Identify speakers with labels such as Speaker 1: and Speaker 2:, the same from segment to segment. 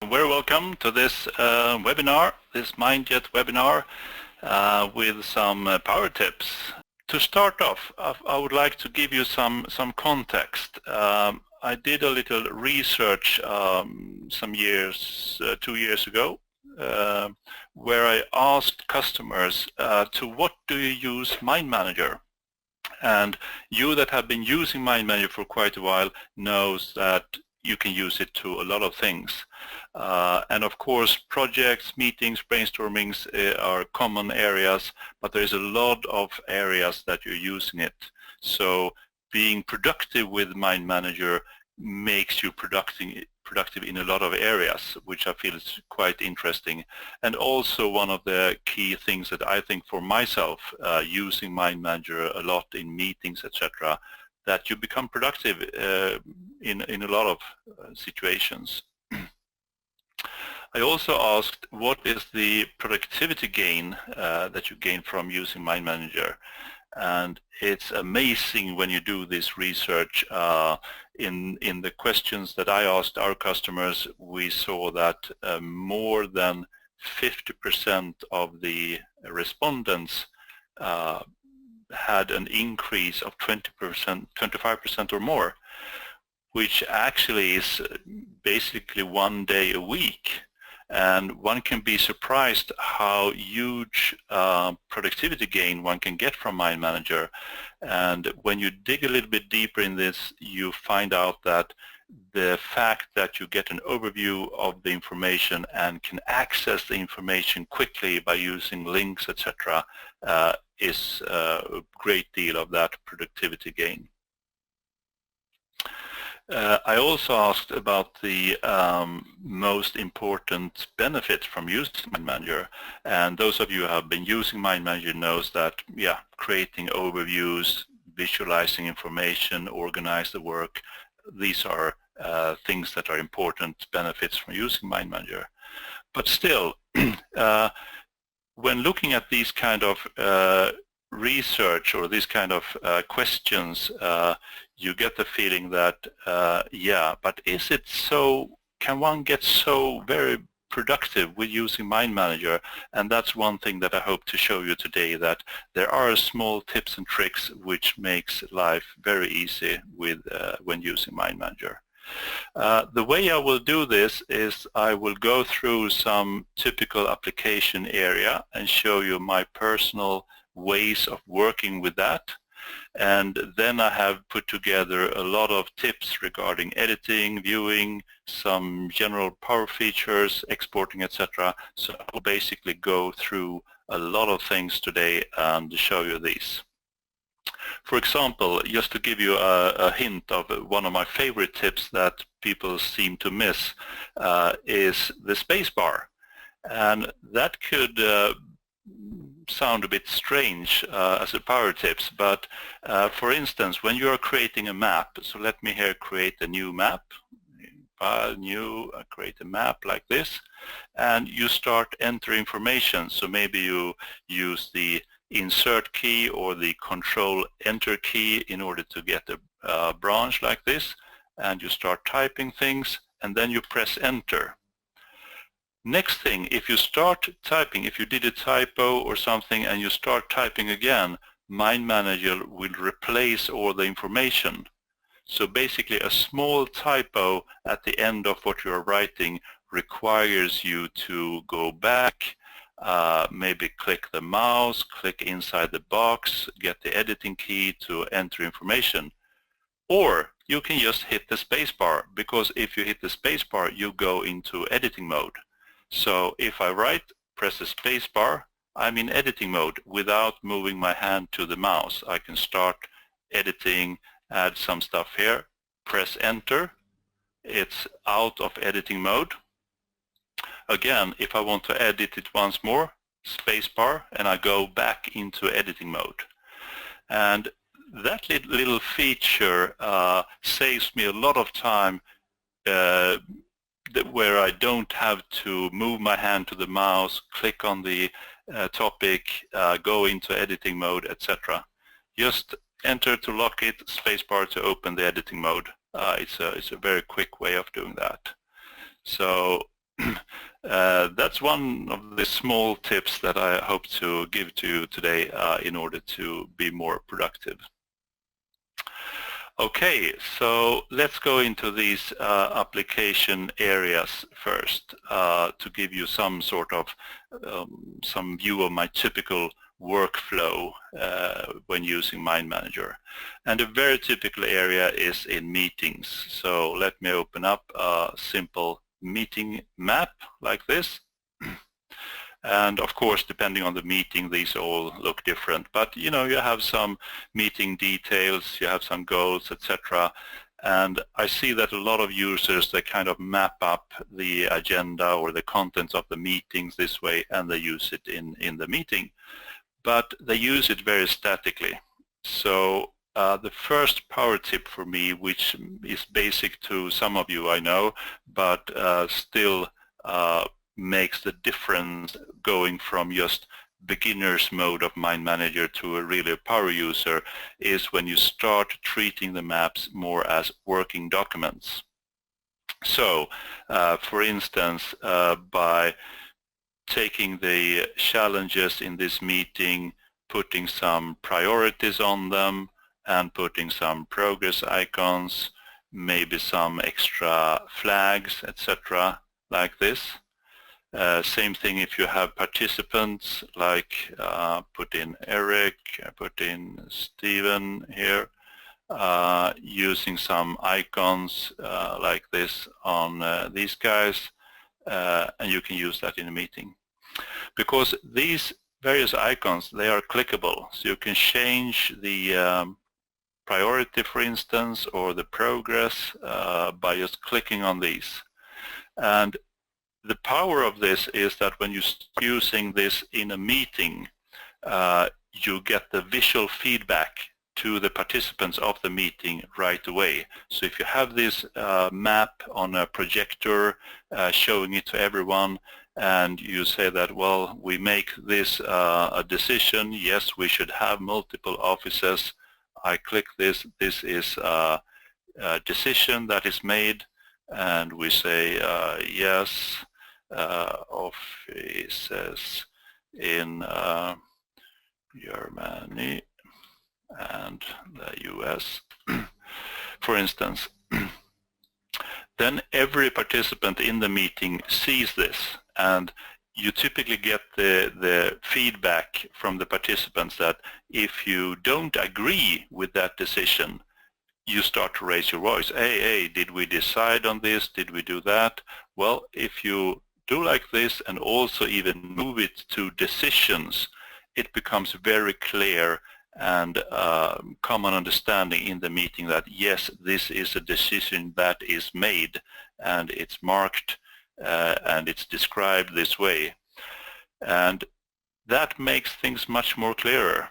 Speaker 1: Very welcome to this webinar, this MindJet webinar with some power tips. To start off, I would like to give you some context. I did a little research some years, 2 years ago, where I asked customers to what do you use MindManager? And you that have been using MindManager for quite a while knows that you can use it to a lot of things. And of course, projects, meetings, brainstormings are common areas, but there's a lot of areas that you're using it. So being productive with MindManager makes you productive in a lot of areas, which I feel is quite interesting. And also one of the key things that I think for myself, using MindManager a lot in meetings, etc., that you become productive in a lot of situations. I also asked what is the productivity gain that you gain from using MindManager. And it's amazing when you do this research. In the questions that I asked our customers, we saw that more than 50% of the respondents had an increase of 20%, 25% or more, which actually is basically 1 day a week. And one can be surprised how huge productivity gain one can get from MindManager. And when you dig a little bit deeper in this, you find out that the fact that you get an overview of the information and can access the information quickly by using links, etc., is a great deal of that productivity gain. I also asked about the most important benefits from using MindManager, and those of you who have been using MindManager knows that, yeah, creating overviews, visualizing information, organize the work, these are things that are important benefits from using MindManager. But still, when looking at these kind of research or these kind of questions, you get the feeling that, yeah, but is it so, can one get so very productive with using MindManager? And that's one thing that I hope to show you today, that there are small tips and tricks which makes life very easy with when using MindManager. The way I will do this is I will go through some typical application area and show you my personal ways of working with that. And then I have put together a lot of tips regarding editing, viewing, some general power features, exporting, etc. So I will basically go through a lot of things today and show you these. For example, just to give you a hint of one of my favorite tips that people seem to miss is the spacebar. And that could sound a bit strange as a power tips, but for instance, when you are creating a map, so let me here create a new map, create a map like this, and you start entering information. So maybe you use the insert key or the control enter key in order to get a branch like this, and you start typing things, and then you press enter. Next thing, if you start typing, if you did a typo or something and you start typing again, MindManager will replace all the information. So basically a small typo at the end of what you're writing requires you to go back, maybe click the mouse, click inside the box, get the editing key to enter information. Or you can just hit the spacebar, because if you hit the spacebar, you go into editing mode. So if I write, press the spacebar, I'm in editing mode without moving my hand to the mouse. I can start editing, add some stuff here, press enter, it's out of editing mode. Again, if I want to edit it once more, spacebar, and I go back into editing mode. And that little feature saves me a lot of time where I don't have to move my hand to the mouse, click on the topic, go into editing mode, etc. Just enter to lock it, spacebar to open the editing mode. It's a very quick way of doing that. So That's one of the small tips that I hope to give to you today in order to be more productive. Okay, so let's go into these application areas first to give you some sort of some view of my typical workflow when using MindManager. And a very typical area is in meetings. So let me open up a simple meeting map like this. And of course, depending on the meeting, these all look different. But you know, you have some meeting details, you have some goals, etc. And I see that a lot of users, they kind of map up the agenda or the contents of the meetings this way, and they use it in the meeting. But they use it very statically. So the first power tip for me, which is basic to some of you, I know, but still makes the difference going from just beginner's mode of MindManager to a really power user, is when you start treating the maps more as working documents. So, for instance, by taking the challenges in this meeting, putting some priorities on them, and putting some progress icons, maybe some extra flags, etc., like this. Same thing if you have participants, like put in Eric, put in Steven here, using some icons like this on these guys, and you can use that in a meeting. Because these various icons, they are clickable, so you can change the priority, for instance, or the progress by just clicking on these. And the power of this is that when you start using this in a meeting, you get the visual feedback to the participants of the meeting right away. So if you have this map on a projector showing it to everyone, and you say that, well, we make this a decision, yes, we should have multiple offices. I click this, this is a decision that is made, and we say yes, offices in Germany and the US, for instance. Then every participant in the meeting sees this, and you typically get the feedback from the participants that if you don't agree with that decision, you start to raise your voice. Hey, did we decide on this? Did we do that? Well, if you do like this and also even move it to decisions, it becomes very clear and common understanding in the meeting that yes, this is a decision that is made, and it's marked and it's described this way. And that makes things much more clearer.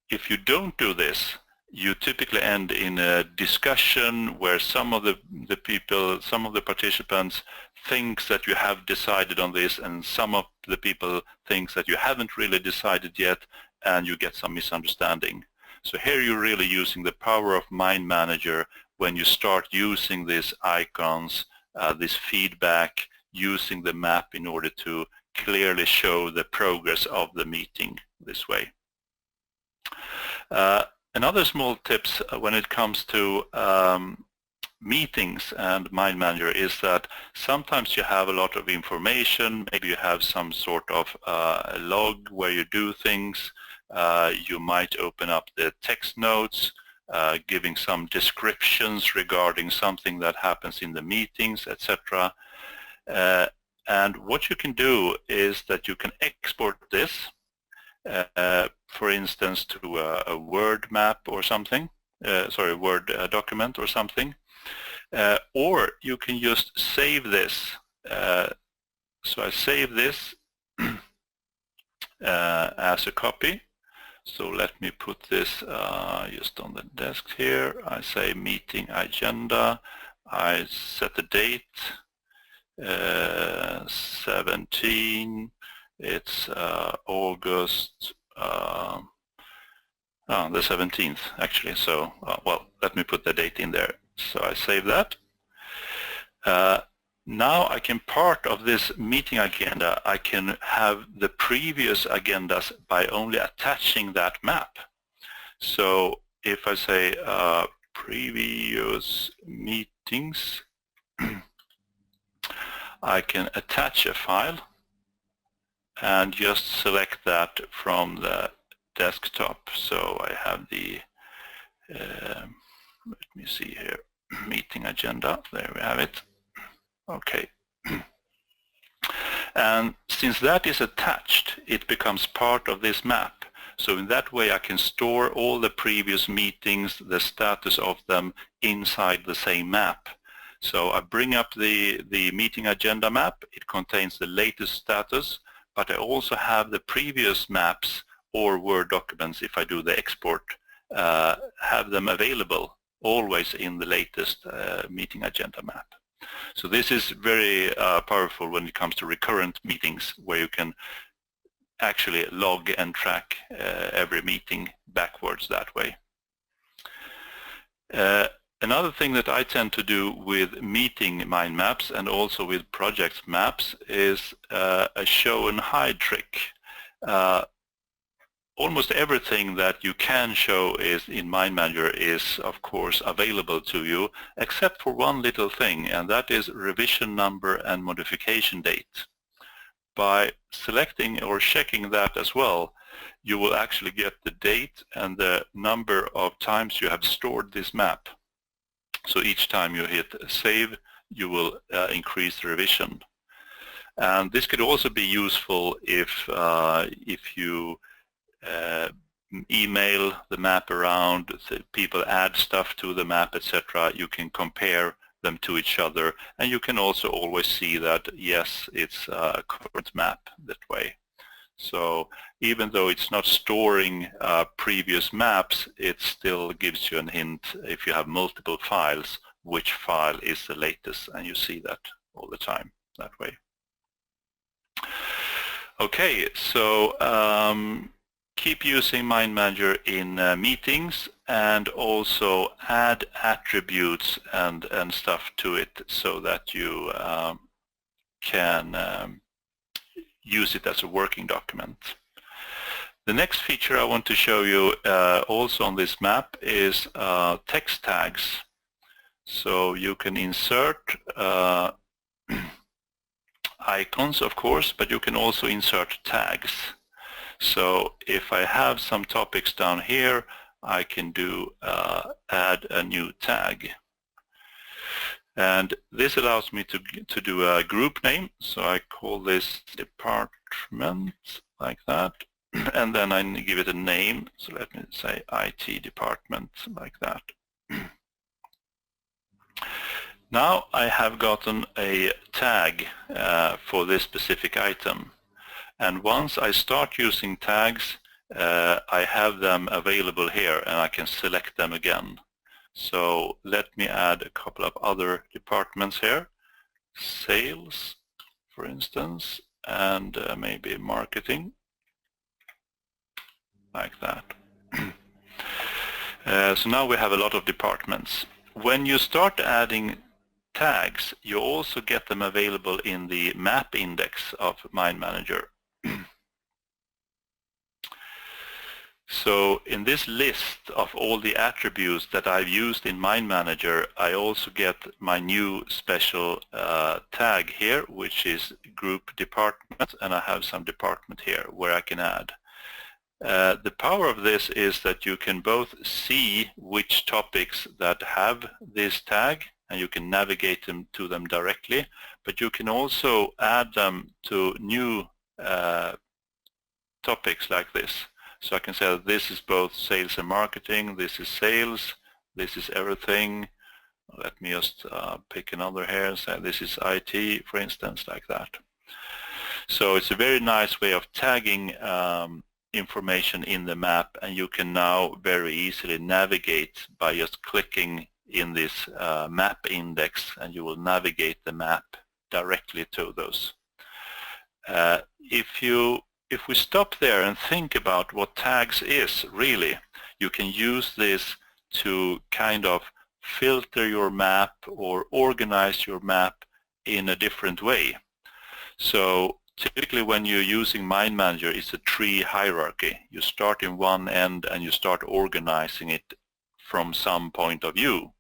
Speaker 1: If you don't do this, you typically end in a discussion where some of the people, some of the participants thinks that you have decided on this, and some of the people thinks that you haven't really decided yet, and you get some misunderstanding. So here you're really using the power of MindManager when you start using these icons, this feedback, using the map in order to clearly show the progress of the meeting this way. Another small tips when it comes to meetings and MindManager is that sometimes you have a lot of information. Maybe you have some sort of log where you do things. You might open up the text notes, giving some descriptions regarding something that happens in the meetings, etc. And what you can do is that you can export this, for instance, to a Word map or something, sorry, a Word document or something. Or you can just save this. So I save this as a copy. So let me put this just on the desk here. I say meeting agenda. I set the date, 17. It's August, the 17th actually. So, well, let me put the date in there. So I save that. Now I can, part of this meeting agenda, I can have the previous agendas by only attaching that map. So if I say previous meetings, I can attach a file and just select that from the desktop. So I have the, let me see here, meeting agenda, there we have it. Okay. And since that is attached, it becomes part of this map. So in that way I can store all the previous meetings, the status of them, inside the same map. So I bring up the meeting agenda map. It contains the latest status, but I also have the previous maps or Word documents, if I do the export, have them available always in the latest meeting agenda map. So this is very powerful when it comes to recurrent meetings, where you can actually log and track every meeting backwards that way. Another thing that I tend to do with meeting mind maps and also with project maps is a show and hide trick. Almost everything that you can show is in MindManager is of course available to you, except for one little thing, and that is revision number and modification date. By selecting or checking that as well, you will actually get the date and the number of times you have stored this map. So each time you hit save, you will increase the revision. And this could also be useful if you email the map around, so people add stuff to the map, etc. You can compare them to each other, and you can also always see that yes, it's a current map that way. So even though it's not storing previous maps, it still gives you a hint if you have multiple files, which file is the latest, and you see that all the time that way. Okay, so keep using MindManager in meetings, and also add attributes and stuff to it so that you can use it as a working document. The next feature I want to show you also on this map is text tags. So you can insert icons, of course, but you can also insert tags. So if I have some topics down here, I can do add a new tag. And this allows me to do a group name. So I call this department like that. And then I give it a name. So let me say IT department like that. Now I have gotten a tag for this specific item. And once I start using tags, I have them available here, and I can select them again. So let me add a couple of other departments here. Sales, for instance, and maybe marketing, like that. So now we have a lot of departments. When you start adding tags, you also get them available in the map index of MindManager. So in this list of all the attributes that I've used in MindManager, I also get my new special tag here, which is group department, and I have some department here where I can add. The power of this is that you can both see which topics that have this tag, and you can navigate them to them directly, but you can also add them to new topics like this. So I can say that this is both sales and marketing, this is sales, this is everything. Let me just pick another here and say this is IT, for instance, like that. So it's a very nice way of tagging information in the map, and you can now very easily navigate by just clicking in this map index, and you will navigate the map directly to those. If we stop there and think about what tags is really, you can use this to kind of filter your map or organize your map in a different way. So typically when you're using MindManager, it's a tree hierarchy. You start in one end and you start organizing it from some point of view.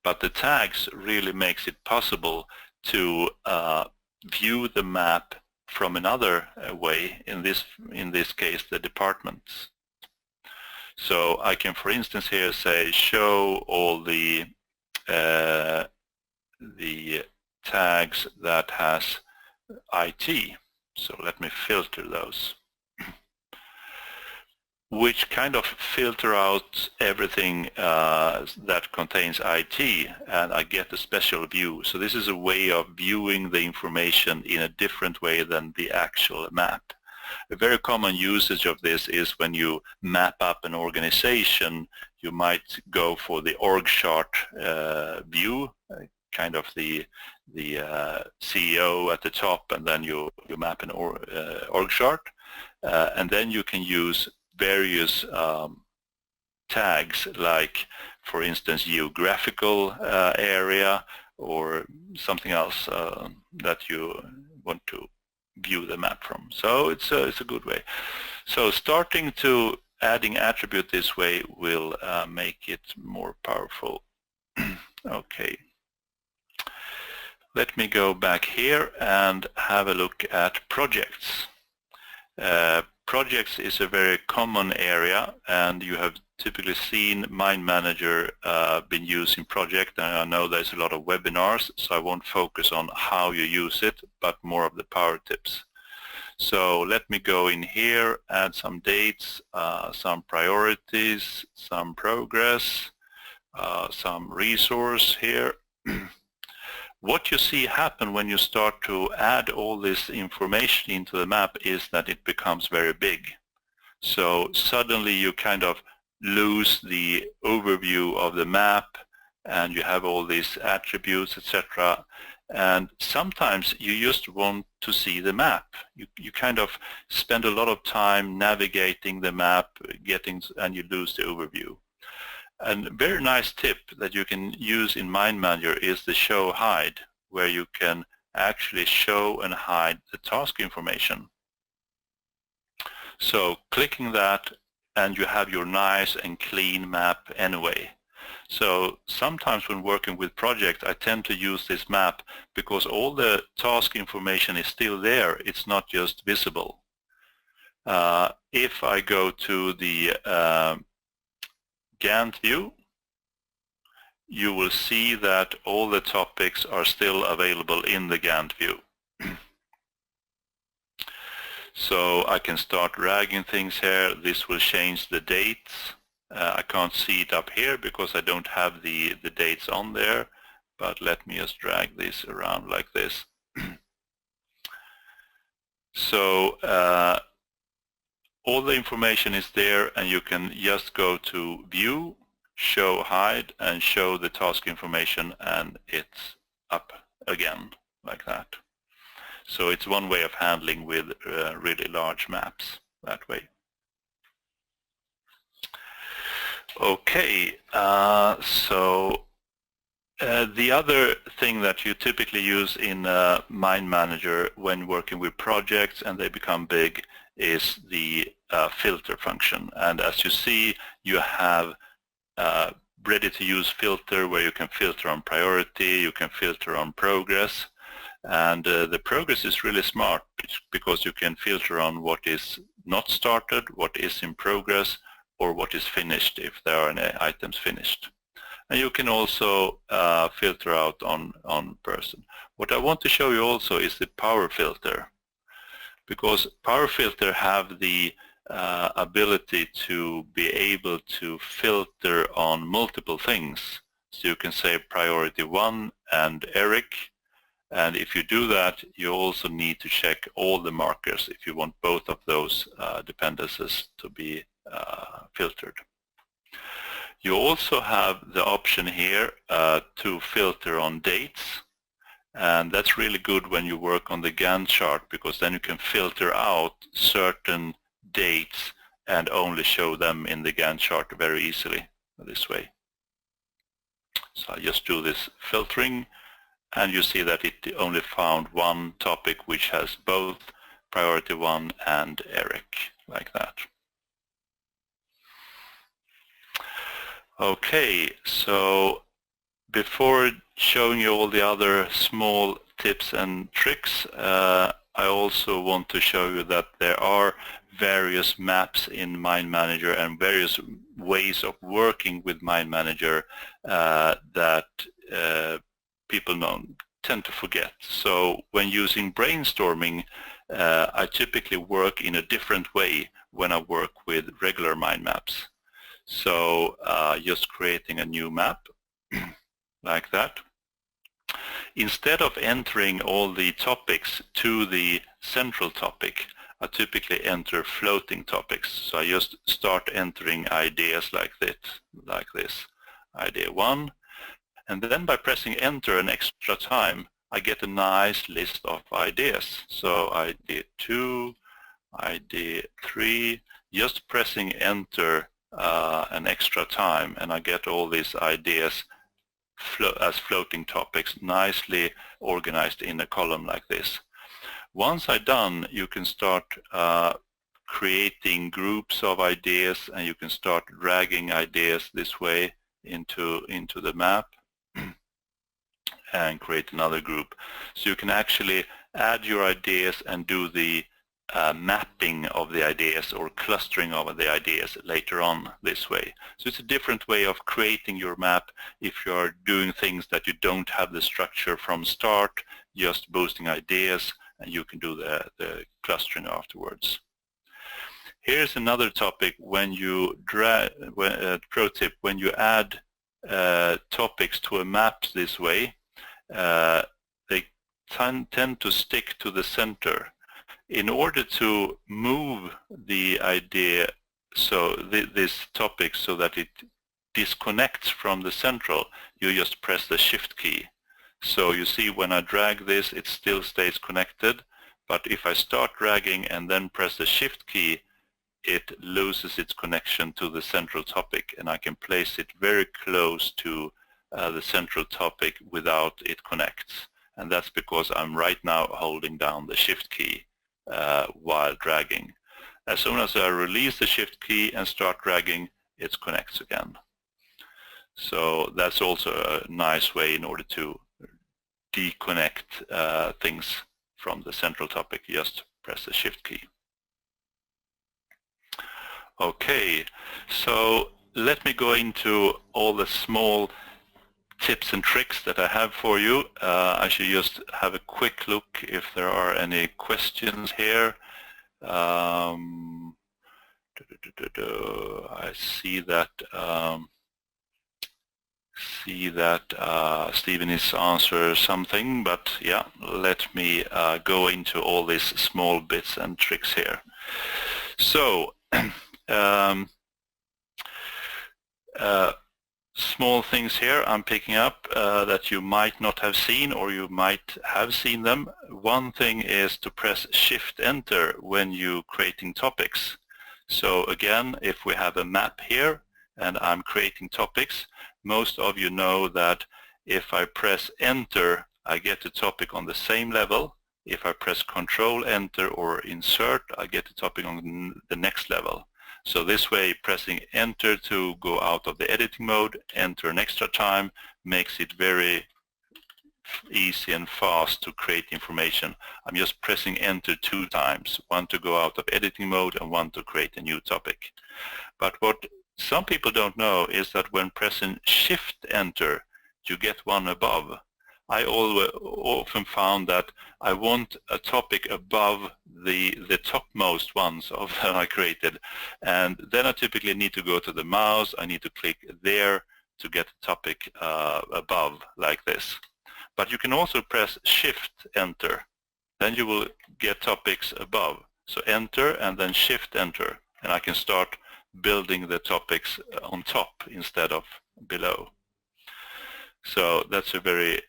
Speaker 1: But the tags really makes it possible to view the map from another way, in this case the departments. So I can, for instance, here say show all the tags that has IT. So let me filter those, which kind of filter out everything that contains IT, and I get a special view. So this is a way of viewing the information in a different way than the actual map. A very common usage of this is when you map up an organization, you might go for the org chart view, kind of the CEO at the top, and then you map an org chart, and then you can use various tags, like for instance geographical area or something else that you want to view the map from. So it's a good way. So starting to adding attribute this way will make it more powerful. Okay. Let me go back here and have a look at projects. Projects is a very common area, and you have typically seen MindManager been used in project, and I know there's a lot of webinars, so I won't focus on how you use it, but more of the power tips. So let me go in here, add some dates, some priorities, some progress, some resource here. What you see happen when you start to add all this information into the map is that it becomes very big. So suddenly you kind of lose the overview of the map, and you have all these attributes, etc. And sometimes you just want to see the map. You kind of spend a lot of time navigating the map, and you lose the overview. And a very nice tip that you can use in MindManager is the show hide, where you can actually show and hide the task information. So clicking that, and you have your nice and clean map anyway. So sometimes when working with projects, I tend to use this map because all the task information is still there. It's not just visible. If I go to the Gantt view, you will see that all the topics are still available in the Gantt view. So I can start dragging things here. This will change the dates. I can't see it up here because I don't have the dates on there, but let me just drag this around like this. So all the information is there, and you can just go to view, show hide, and show the task information, and it's up again like that. So it's one way of handling with really large maps that way. Okay, so the other thing that you typically use in MindManager when working with projects and they become big is the filter function. And as you see, you have ready-to-use filter where you can filter on priority, you can filter on progress, and the progress is really smart because you can filter on what is not started, what is in progress, or what is finished if there are any items finished. And you can also filter out on person. What I want to show you also is the power filter, because power filter have the ability to be able to filter on multiple things. So you can say priority 1 and Eric, and if you do that, you also need to check all the markers if you want both of those dependencies to be filtered. You also have the option here to filter on dates, and that's really good when you work on the Gantt chart, because then you can filter out certain dates and only show them in the Gantt chart very easily this way. So I just do this filtering, and you see that it only found one topic which has both priority 1 and Eric, like that. Okay, so before showing you all the other small tips and tricks, I also want to show you that there are various maps in MindManager and various ways of working with MindManager that people tend to forget. So when using brainstorming, I typically work in a different way when I work with regular mind maps. So just creating a new map like that. Instead of entering all the topics to the central topic, I typically enter floating topics. So I just start entering ideas like this, idea 1, and then by pressing enter an extra time, I get a nice list of ideas. So idea 2, idea 3, just pressing enter an extra time, and I get all these ideas as floating topics nicely organized in a column like this. Once I'm done, you can start creating groups of ideas, and you can start dragging ideas this way into the map and create another group. So you can actually add your ideas and do the mapping of the ideas or clustering of the ideas later on this way. So it's a different way of creating your map if you're doing things that you don't have the structure from start, just boosting ideas, and you can do the clustering afterwards. Here's another topic. When you pro tip, when you add topics to a map this way, they tend to stick to the center. In order to move the idea, so this topic, so that it disconnects from the central, you just press the shift key. So you see when I drag this, it still stays connected, but if I start dragging and then press the shift key, it loses its connection to the central topic, and I can place it very close to the central topic without it connects. And that's because I'm right now holding down the shift key while dragging. As soon as I release the shift key and start dragging, it connects again. So that's also a nice way in order to deconnect things from the central topic. Just press the shift key. Okay, so let me go into all the small tips and tricks that I have for you. I should just have a quick look if there are any questions here. I see that Stephen is answering something, but yeah, let me go into all these small bits and tricks here. So small things here I'm picking up that you might not have seen, or you might have seen them. One thing is to press shift enter when you're creating topics. So again, if we have a map here and I'm creating topics, most of you know that if I press enter, I get the topic on the same level. If I press control enter or insert, I get the topic on the next level. So this way, pressing enter to go out of the editing mode, enter an extra time, makes it very easy and fast to create information. I'm just pressing enter 2 times, one to go out of editing mode and one to create a new topic. But what some people don't know is that when pressing shift enter, you get one above. I often found that I want a topic above the topmost ones of that I created, and then I typically need to go to the mouse. I need to click there to get the topic above, like this. But you can also press shift enter, then you will get topics above. So enter and then shift enter, and I can start building the topics on top instead of below. So that's a very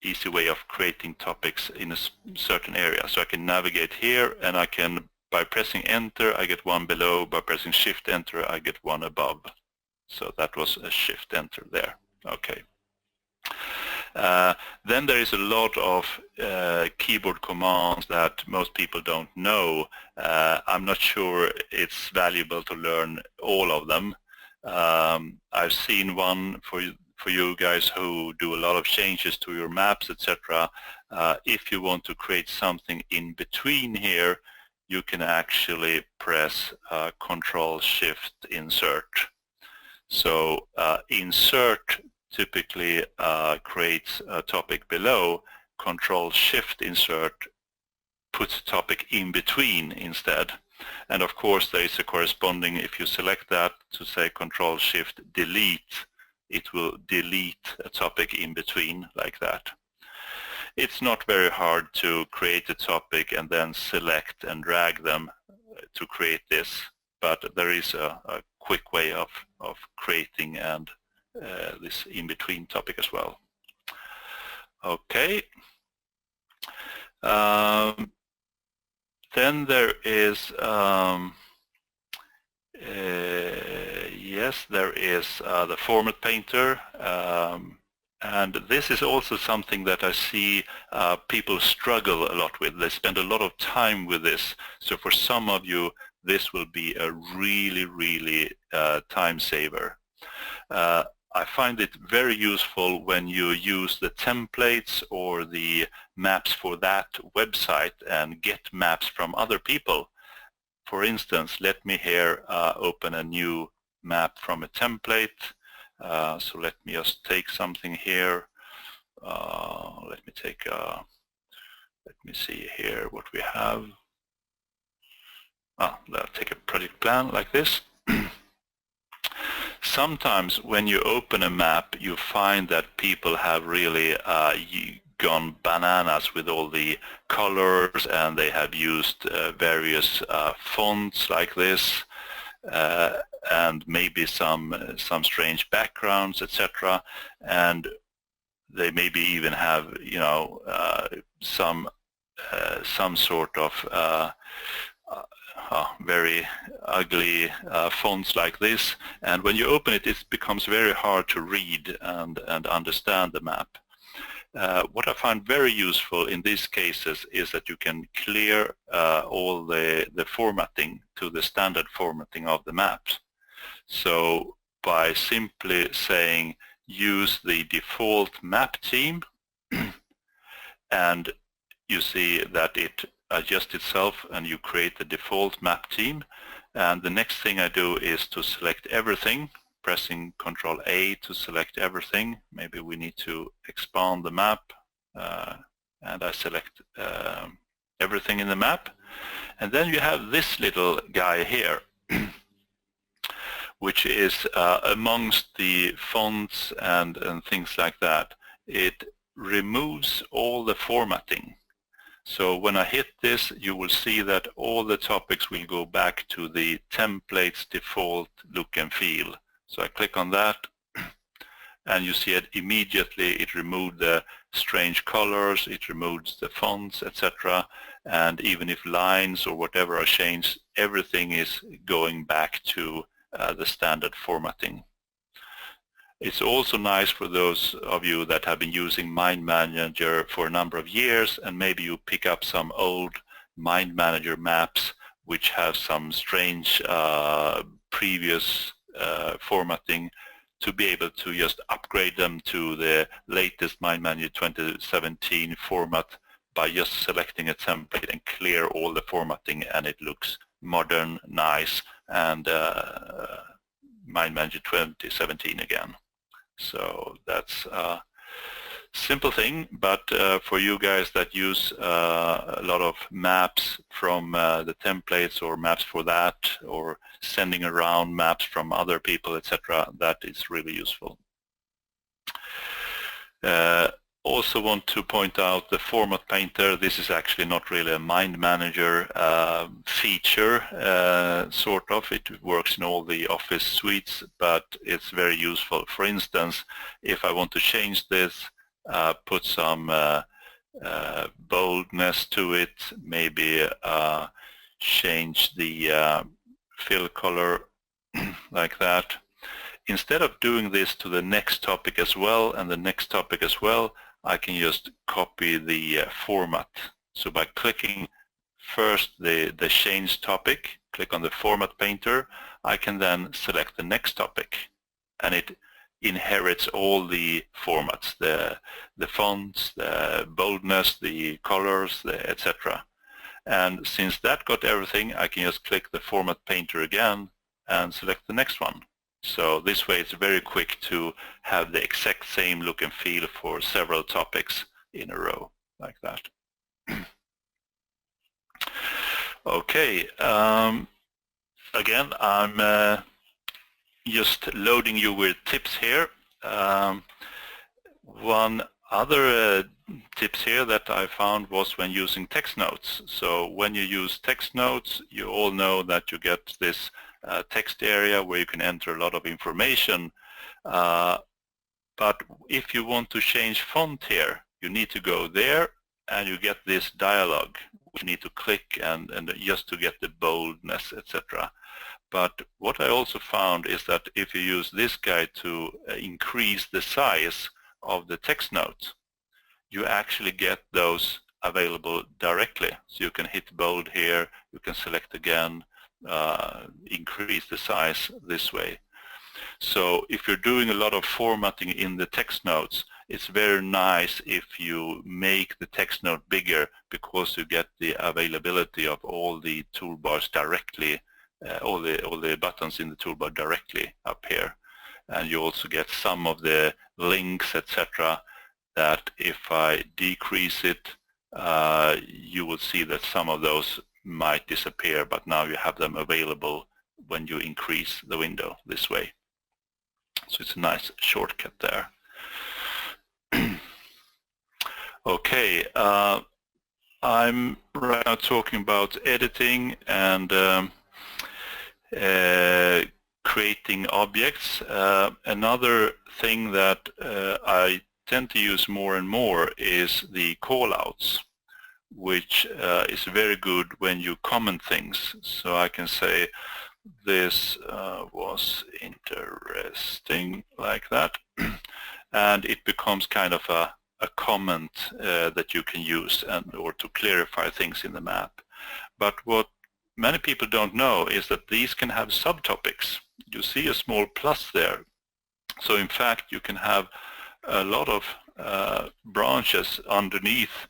Speaker 1: easy way of creating topics in a certain area. So I can navigate here, and I can, by pressing enter, I get one below. By pressing shift enter, I get one above. So that was a shift enter there. Okay. Then there is a lot of keyboard commands that most people don't know. I'm not sure it's valuable to learn all of them. I've seen one for you guys who do a lot of changes to your maps, etc. If you want to create something in between here, you can actually press Control-Shift-Insert. So insert typically creates a topic below. Control-Shift-Insert puts a topic in between instead. And of course there is a corresponding, if you select that to say Control-Shift-Delete, it will delete a topic in between like that. It's not very hard to create a topic and then select and drag them to create this, but there is a quick way of creating and this in-between topic as well. Okay. Then there is yes, there is the Format Painter, and this is also something that I see people struggle a lot with. They spend a lot of time with this. So for some of you, this will be a really time saver. I find it very useful when you use the templates or the maps for that website and get maps from other people. For instance, let me here open a new map from a template. So let me just take something here. Let me see here what we have. I'll take a project plan like this. Sometimes when you open a map, you find that people have really gone bananas with all the colors, and they have used various fonts like this, and maybe some strange backgrounds, etc. And they maybe even have, you know, some sort of very ugly fonts like this, and when you open it, it becomes very hard to read and understand the map. What I find very useful in these cases is that you can clear all the formatting to the standard formatting of the maps. So by simply saying use the default map theme, and you see that it adjusts itself and you create the default map theme. And the next thing I do is to select everything, pressing Control A to select everything. Maybe we need to expand the map, and I select everything in the map. And then you have this little guy here, which is amongst the fonts and things like that. It removes all the formatting. So when I hit this, you will see that all the topics will go back to the template's default look and feel. So I click on that, and you see it immediately. It removed the strange colors, it removes the fonts, etc. And even if lines or whatever are changed, everything is going back to the standard formatting. It's also nice for those of you that have been using MindManager for a number of years, and maybe you pick up some old MindManager maps which have some strange previous formatting, to be able to just upgrade them to the latest MindManager 2017 format by just selecting a template and clear all the formatting, and it looks modern, nice, and MindManager 2017 again. So that's a simple thing, but for you guys that use a lot of maps from the templates or maps for that, or sending around maps from other people, etc., that is really useful. Also want to point out the Format Painter. This is actually not really a MindManager feature, sort of. It works in all the Office suites, but it's very useful. For instance, if I want to change this, put some boldness to it, maybe change the fill color like that. instead of doing this to the next topic as well and the next topic as well, I can just copy the format. So by clicking first the change topic, click on the format painter, I can then select the next topic, and it inherits all the formats, the fonts, the boldness, the colors, etc. And since that got everything, I can just click the format painter again and select the next one. So this way it's very quick to have the exact same look and feel for several topics in a row, like that. Okay, again, I'm just loading you with tips here. One other tips here that I found was when using text notes. So when you use text notes, you all know that you get this text area where you can enter a lot of information. But if you want to change font here, you need to go there and you get this dialog. You need to click and just to get the boldness, etc. But what I also found is that if you use this guy to increase the size of the text note, you actually get those available directly. So you can hit bold here, you can select again, increase the size this way. So if you're doing a lot of formatting in the text notes, it's very nice if you make the text note bigger, because you get the availability of all the toolbars directly, all the buttons in the toolbar directly up here. And you also get some of the links, etc., that if I decrease it, you will see that some of those might disappear, but now you have them available when you increase the window this way. So it's a nice shortcut there. Okay, I'm right now talking about editing and creating objects. Another thing that I tend to use more and more is the callouts, which is very good when you comment things. So I can say, this was interesting, like that, and it becomes kind of a comment that you can use or to clarify things in the map. But what many people don't know is that these can have subtopics. You see a small plus there. So in fact you can have a lot of branches underneath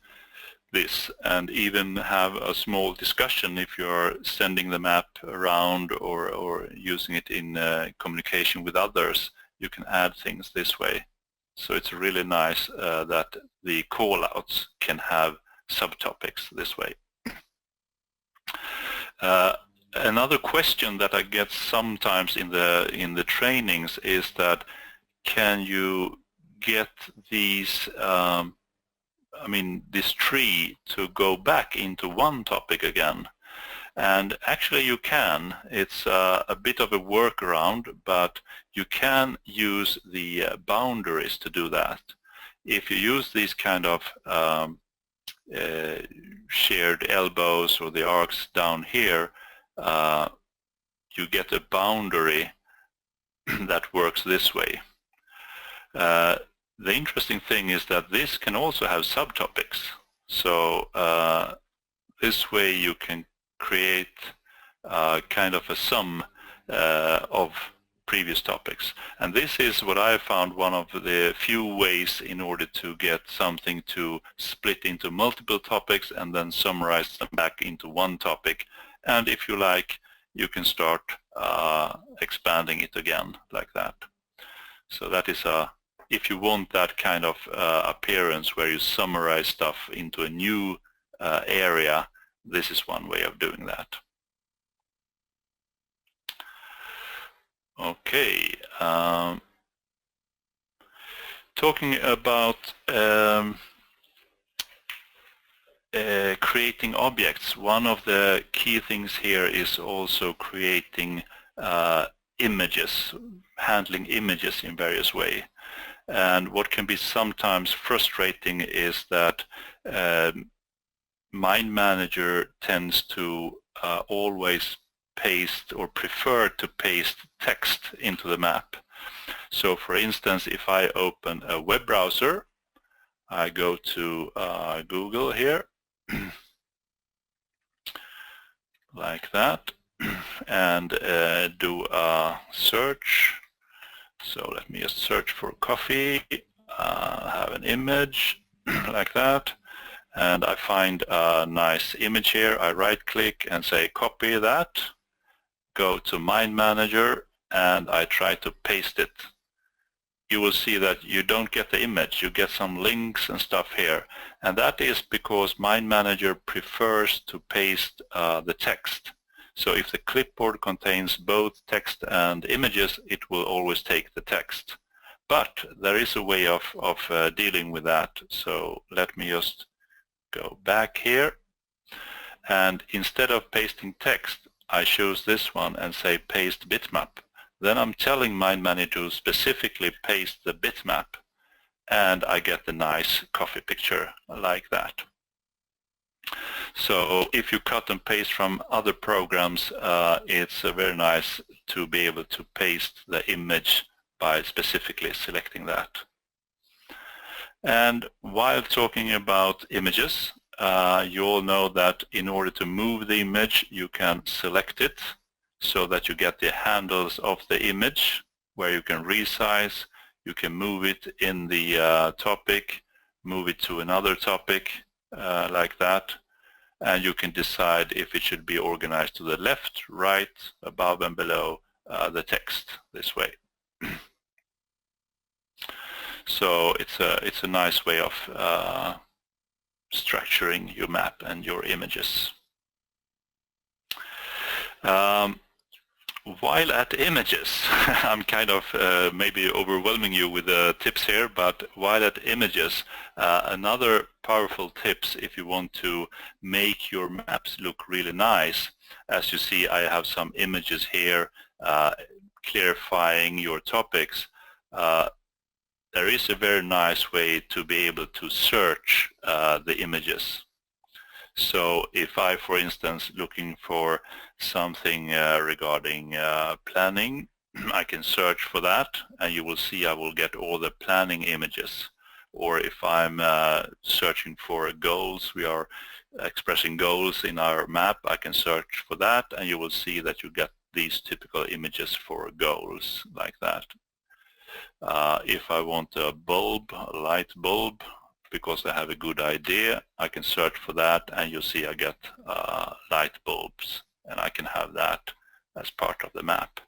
Speaker 1: this, and even have a small discussion if you're sending the map around or using it in communication with others. You can add things this way. So it's really nice that the callouts can have subtopics this way. Another question that I get sometimes in the trainings is that, can you get these this tree to go back into one topic again? And actually you can. It's a bit of a workaround, but you can use the boundaries to do that. If you use these kind of shared elbows or the arcs down here, you get a boundary that works this way. The interesting thing is that this can also have subtopics. So this way you can create kind of a sum of previous topics. And this is what I found one of the few ways in order to get something to split into multiple topics and then summarize them back into one topic. And if you like, you can start expanding it again like that. So that is if you want that kind of appearance where you summarize stuff into a new area, this is one way of doing that. Okay, talking about creating objects, one of the key things here is also creating images, handling images in various ways. And what can be sometimes frustrating is that MindManager tends to always paste or prefer to paste text into the map. So for instance, if I open a web browser, I go to Google here, like that, and do a search. So let me just search for coffee, have an image like that, and I find a nice image here. I right-click and say copy that, go to MindManager, and I try to paste it. You will see that you don't get the image, you get some links and stuff here, and that is because MindManager prefers to paste the text. So if the clipboard contains both text and images, it will always take the text. But there is a way of dealing with that. So let me just go back here, and instead of pasting text, I choose this one and say paste bitmap. Then I'm telling MindManager to specifically paste the bitmap, and I get the nice coffee picture like that. So if you cut and paste from other programs, it's very nice to be able to paste the image by specifically selecting that. And while talking about images, you all know that in order to move the image, you can select it so that you get the handles of the image, where you can resize, you can move it in the topic, move it to another topic like that, and you can decide if it should be organized to the left, right, above and below the text this way. So it's a nice way of structuring your map and your images. While at images, I'm kind of maybe overwhelming you with the tips here, but while at images, another powerful tips if you want to make your maps look really nice. As you see, I have some images here clarifying your topics. There is a very nice way to be able to search the images. So if I, for instance, looking for something regarding planning, I can search for that, and you will see I will get all the planning images. Or if I'm searching for goals, we are expressing goals in our map, I can search for that, and you will see that you get these typical images for goals like that. If I want a bulb, a light bulb, because I have a good idea, I can search for that, and you'll see I get light bulbs, and I can have that as part of the map.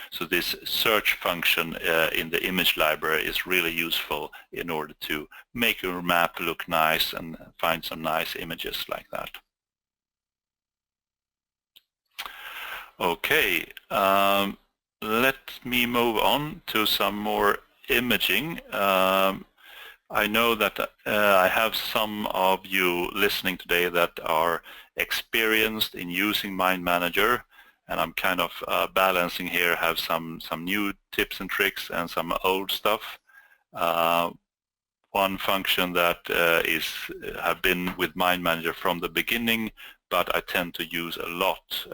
Speaker 1: So this search function in the image library is really useful in order to make your map look nice and find some nice images like that. Okay, let me move on to some more imaging. I know that I have some of you listening today that are experienced in using MindManager, and I'm kind of balancing here, have some new tips and tricks and some old stuff. One function that have been with MindManager from the beginning, but I tend to use a lot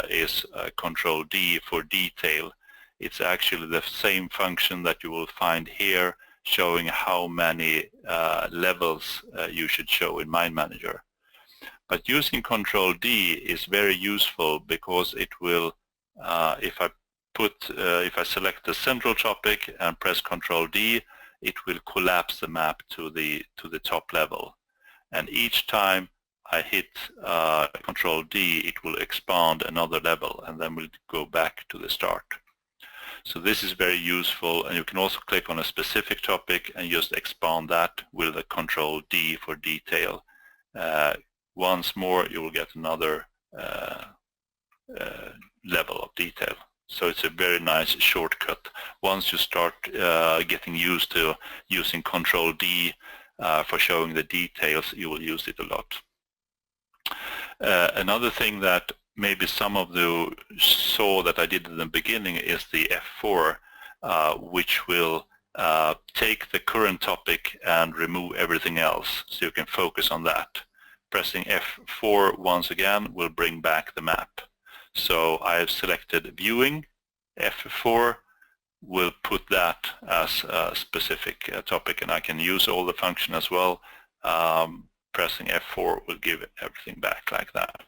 Speaker 1: is Control D for detail. It's actually the same function that you will find here, showing how many levels you should show in MindManager. But using Control D is very useful because it will, if I select the central topic and press Control D, it will collapse the map to the top level. And each time I hit Control D, it will expand another level, and then we'll go back to the start. So this is very useful, and you can also click on a specific topic and just expand that with the Control D for detail. Once more, you will get another level of detail. So it's a very nice shortcut. Once you start getting used to using Control D for showing the details, you will use it a lot. Another thing that maybe some of you saw that I did in the beginning is the F4, which will take the current topic and remove everything else, so you can focus on that. Pressing F4 once again will bring back the map. So I have selected viewing, F4, will put that as a specific topic, and I can use all the function as well. Pressing F4 will give everything back like that.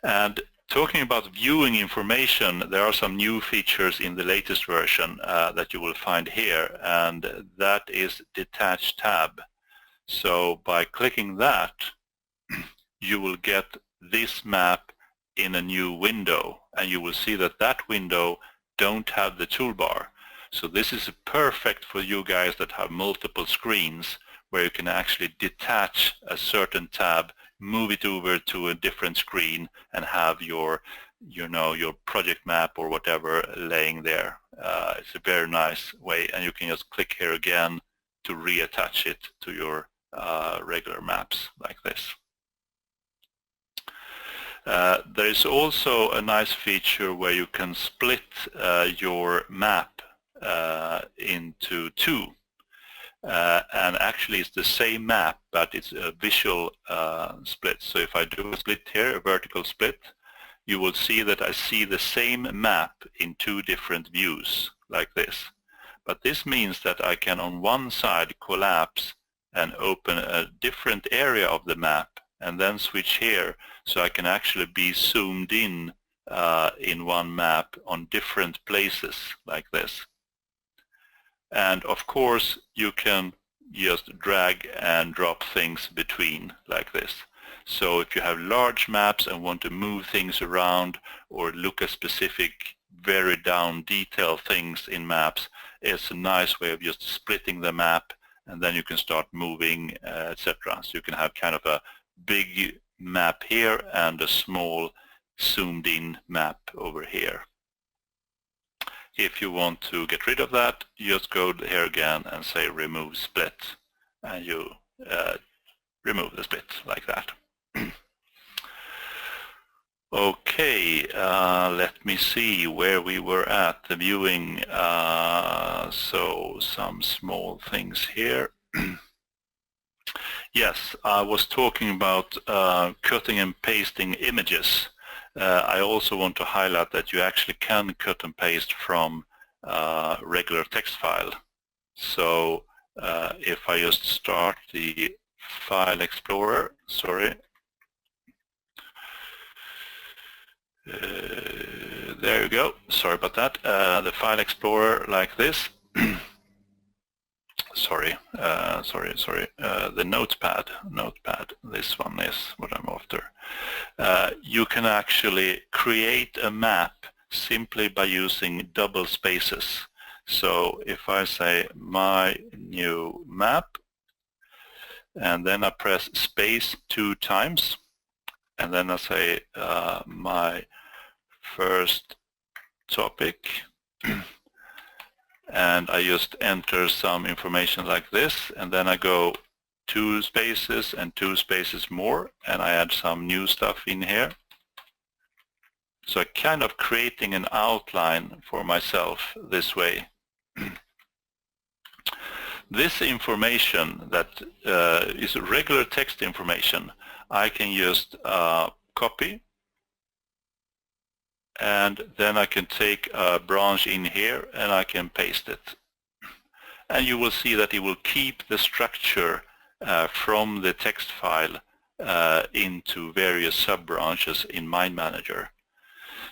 Speaker 1: And talking about viewing information, there are some new features in the latest version that you will find here, and that is detach tab. So by clicking that, you will get this map in a new window, and you will see that that window don't have the toolbar. So this is perfect for you guys that have multiple screens, where you can actually detach a certain tab, move it over to a different screen, and have your project map or whatever laying there. It's a very nice way, and you can just click here again to reattach it to your regular maps like this. There is also a nice feature where you can split your map into two. And actually it's the same map, but it's a visual split. So if I do a split here, a vertical split, you will see that I see the same map in two different views like this. But this means that I can on one side collapse and open a different area of the map and then switch here, so I can actually be zoomed in one map on different places like this. And of course you can just drag and drop things between like this. So if you have large maps and want to move things around or look at specific very down detailed things in maps, it's a nice way of just splitting the map, and then you can start moving, etc. So you can have kind of a big map here and a small zoomed in map over here. If you want to get rid of that, you just go here again and say remove split, and you remove the split like that. Okay, let me see where we were at the viewing. So some small things here. Yes, I was talking about cutting and pasting images. I also want to highlight that you actually can cut and paste from regular text file. So if I just start the File Explorer, sorry. There you go, sorry about that. The File Explorer like this. Sorry, the notepad, this one is what I'm after. You can actually create a map simply by using double spaces. So if I say my new map, and then I press space 2 times, and then I say my first topic, and I just enter some information like this, and then I go 2 spaces and 2 spaces more, and I add some new stuff in here. So I'm kind of creating an outline for myself this way. This information that is regular text information, I can just copy, and then I can take a branch in here and I can paste it. And you will see that it will keep the structure from the text file into various sub-branches in MindManager.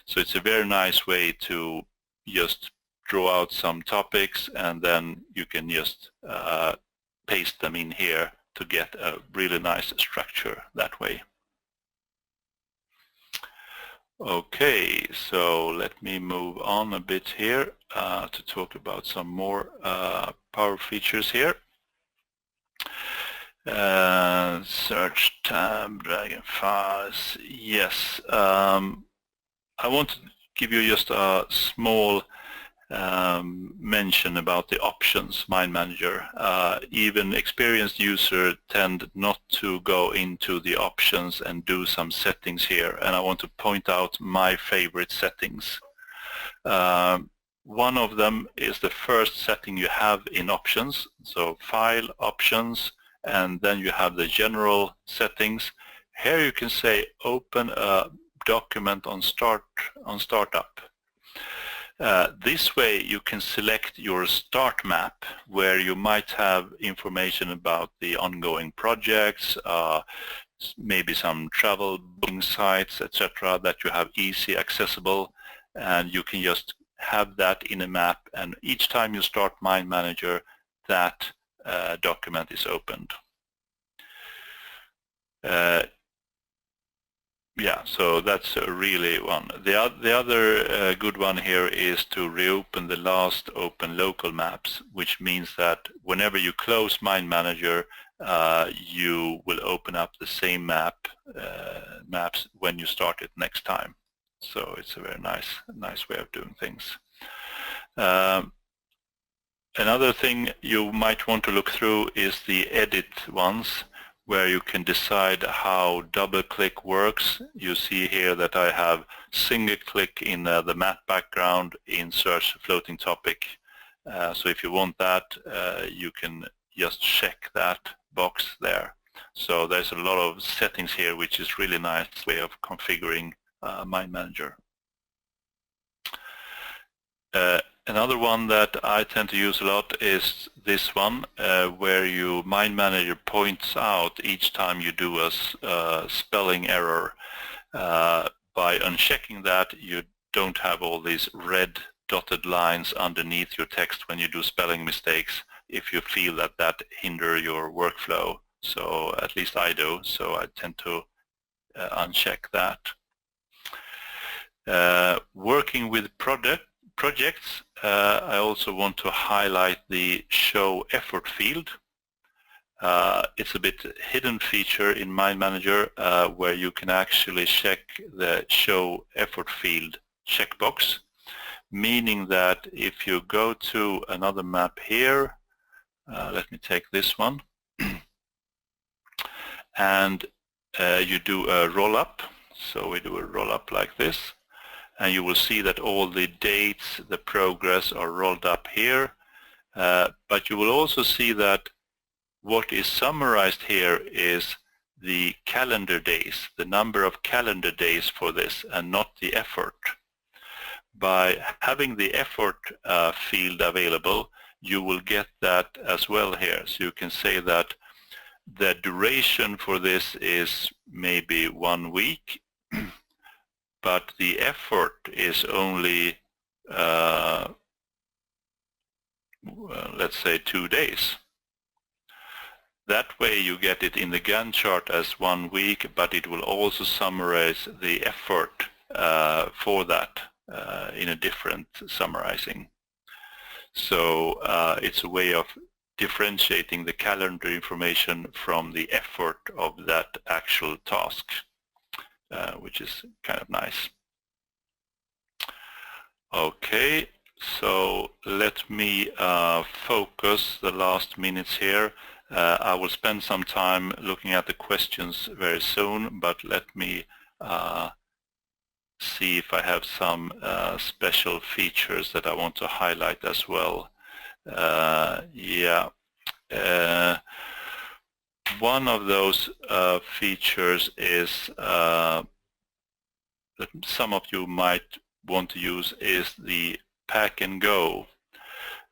Speaker 1: So it's a very nice way to just draw out some topics, and then you can just paste them in here to get a really nice structure that way. Okay, so let me move on a bit here to talk about some more power features here. Search tab, drag and files. Yes, I want to give you just a small mention about the options MindManager. Even experienced users tend not to go into the options and do some settings here, and I want to point out my favorite settings. One of them is the first setting you have in options, so file options, and then you have the general settings. Here you can say open a document on startup. This way you can select your start map where you might have information about the ongoing projects, maybe some travel booking sites, etc. that you have easy accessible, and you can just have that in a map, and each time you start MindManager, that document is opened. Yeah, so that's a really one. The other good one here is to reopen the last open local maps, which means that whenever you close MindManager, you will open up the same maps when you start it next time. So it's a very nice way of doing things. Another thing you might want to look through is the edit ones, where you can decide how double-click works. You see here that I have single-click in the map background in search floating topic. So if you want that, you can just check that box there. So there's a lot of settings here, which is really nice way of configuring MindManager. Another one that I tend to use a lot is this one, where MindManager points out each time you do a spelling error. By unchecking that, you don't have all these red dotted lines underneath your text when you do spelling mistakes, if you feel that hinder your workflow. So at least I do, so I tend to uncheck that. Working with projects, I also want to highlight the show effort field. It's a bit hidden feature in MindManager where you can actually check the show effort field checkbox, meaning that if you go to another map here, let me take this one, and you do a roll-up. So we do a roll-up like this, and you will see that all the dates, the progress are rolled up here. But you will also see that what is summarized here is the calendar days, the number of calendar days for this, and not the effort. By having the effort field available, you will get that as well here. So you can say that the duration for this is maybe 1 week, but the effort is only, let's say 2 days. That way you get it in the Gantt chart as 1 week, but it will also summarize the effort for that in a different summarizing. So it's a way of differentiating the calendar information from the effort of that actual task, which is kind of nice. Okay, so let me focus the last minutes here. I will spend some time looking at the questions very soon, but let me see if I have some special features that I want to highlight as well. One of those features is that some of you might want to use is the pack and go.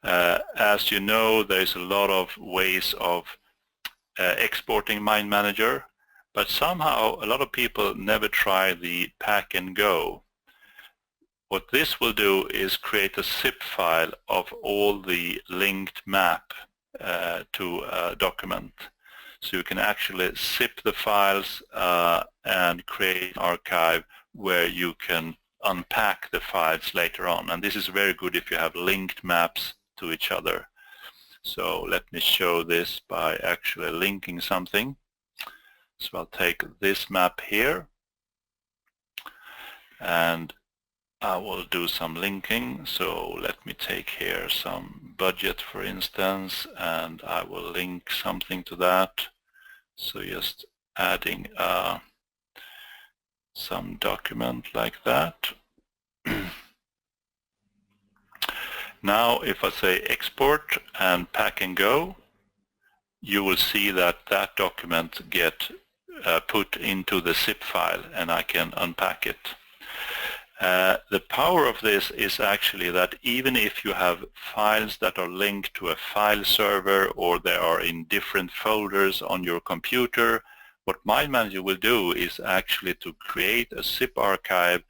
Speaker 1: As you know, there's a lot of ways of exporting MindManager, but somehow a lot of people never try the pack and go. What this will do is create a zip file of all the linked map to a document. So you can actually zip the files and create an archive where you can unpack the files later on. And this is very good if you have linked maps to each other. So let me show this by actually linking something. So I'll take this map here and I will do some linking. So let me take here some budget, for instance, and I will link something to that. So just adding some document like that. Now if I say export and pack and go, you will see that that document get put into the zip file and I can unpack it. The power of this is actually that even if you have files that are linked to a file server or they are in different folders on your computer, what MindManager will do is actually to create a zip archive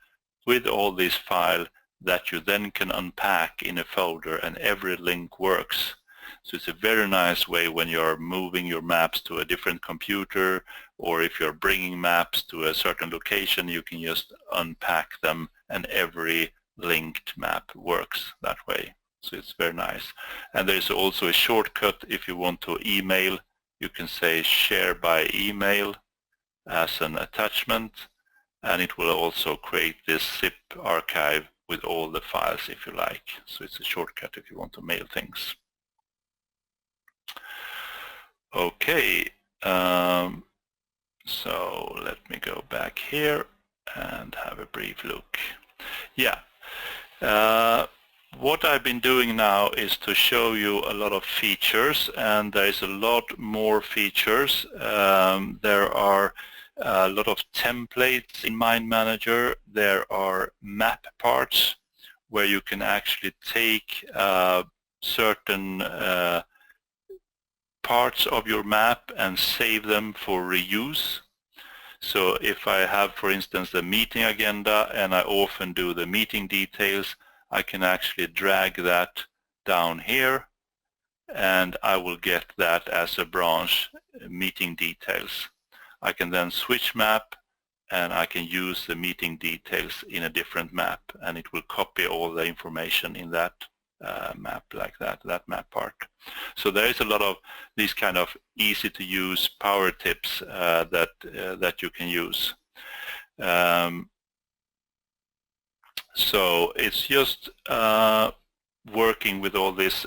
Speaker 1: with all these files that you then can unpack in a folder, and every link works. So it's a very nice way when you're moving your maps to a different computer, or if you're bringing maps to a certain location, you can just unpack them and every linked map works that way. So it's very nice. And there's also a shortcut if you want to email. You can say share by email as an attachment, and it will also create this zip archive with all the files if you like. So it's a shortcut if you want to mail things. Okay, so let me go back here and have a brief look. Yeah, what I've been doing now is to show you a lot of features, and there is a lot more features. There are a lot of templates in MindManager. There are map parts where you can actually take certain parts of your map and save them for reuse. So if I have, for instance, the meeting agenda, and I often do the meeting details, I can actually drag that down here, and I will get that as a branch, meeting details. I can then switch map, and I can use the meeting details in a different map, and it will copy all the information in that map like that map part. So there is a lot of these kind of easy to use power tips that you can use. So it's just working with all these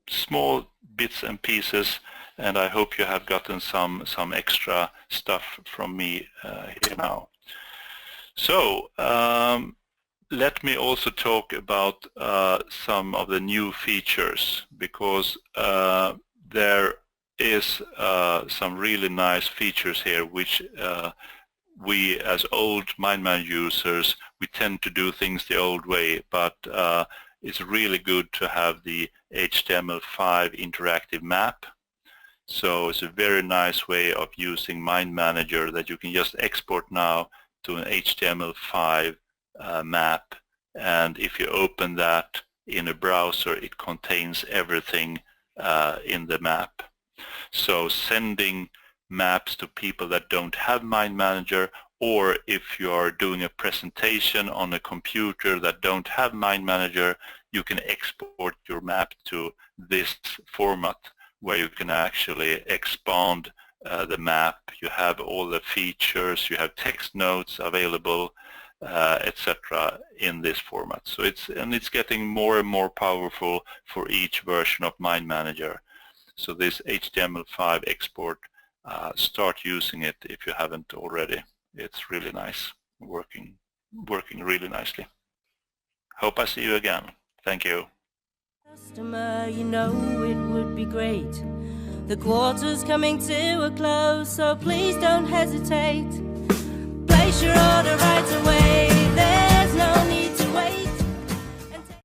Speaker 1: small bits and pieces, and I hope you have gotten some extra stuff from me here now. So let me also talk about some of the new features, because there is some really nice features here which we as old MindManager users, we tend to do things the old way, but it's really good to have the HTML5 interactive map. So it's a very nice way of using MindManager that you can just export now to an HTML5 map, and if you open that in a browser, it contains everything in the map. So sending maps to people that don't have MindManager, or if you are doing a presentation on a computer that don't have MindManager, you can export your map to this format where you can actually expand the map. You have all the features, you have text notes available, etc. in this format. So it's getting more and more powerful for each version of MindManager. So this HTML5 export, start using it if you haven't already. It's really nice, working really nicely. Hope I see you again. Thank you.
Speaker 2: Customer, you know it would be great. The quarter's coming to a close, so please don't hesitate. Place your order right away.